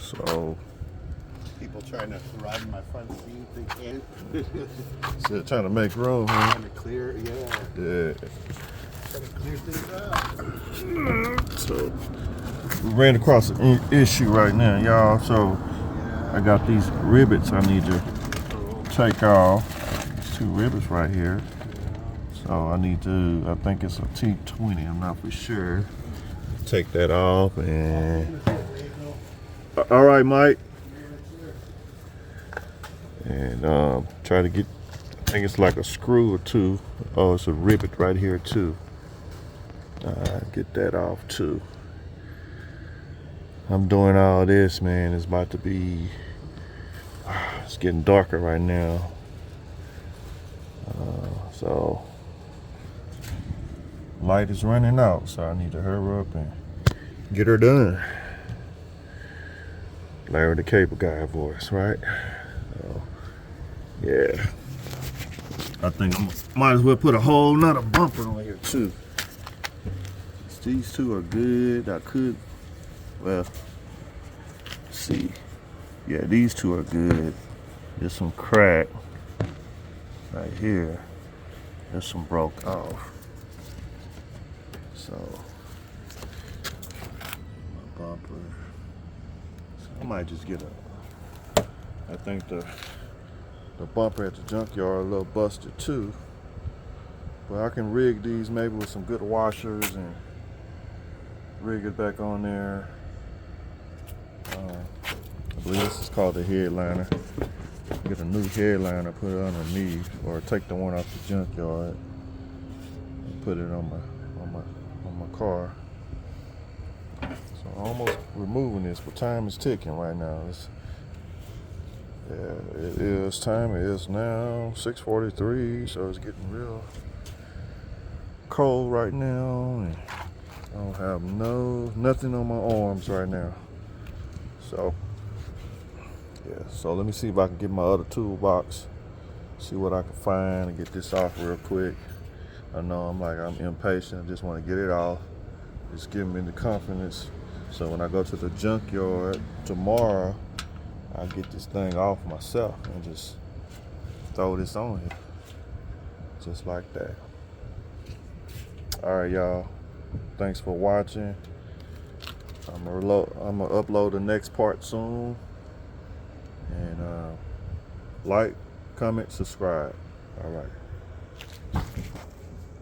So people trying to ride in my front seat, they can't. still trying to make room, huh? Trying to clear, yeah. Yeah. Trying to clear things out. So we ran across an issue right now, y'all. So I got these rivets I need to take off. These two rivets right here. So I need to, I think it's a T20, I'm not for sure. Take that off and all right, Mike. And try to get, I think it's like a screw or two. Oh, it's a rivet right here too. Get that off too. I'm doing all this, man. It's about to be, it's getting darker right now. So light is running out, so I need to hurry up and get her done. Larry the Cable Guy voice, right? So, yeah. I think I might as well put a whole nother bumper on here too. These two are good. I could, well, see. Yeah, these two are good. There's some crack right here. There's some broke off. So, my bumper. So I might just get a, I think the bumper at the junkyard a little busted too. But I can rig these maybe with some good washers and rig it back on there. I believe this is called the headliner. Get a new headliner, put it underneath, or take the one off the junkyard and put it on my car. So I'm almost removing this, but time is ticking right now. Yeah, it is time. It is now 6:43, so it's getting real cold right now. And I don't have nothing on my arms right now. So yeah, so let me see if I can get my other toolbox, see what I can find and get this off real quick. I know I'm impatient, I just want to get it off. Just give me the confidence. So when I go to the junkyard tomorrow, I'll get this thing off myself and just throw this on here. Just like that. Alright, y'all. Thanks for watching. I'm gonna upload the next part soon. And like, comment, subscribe. All right.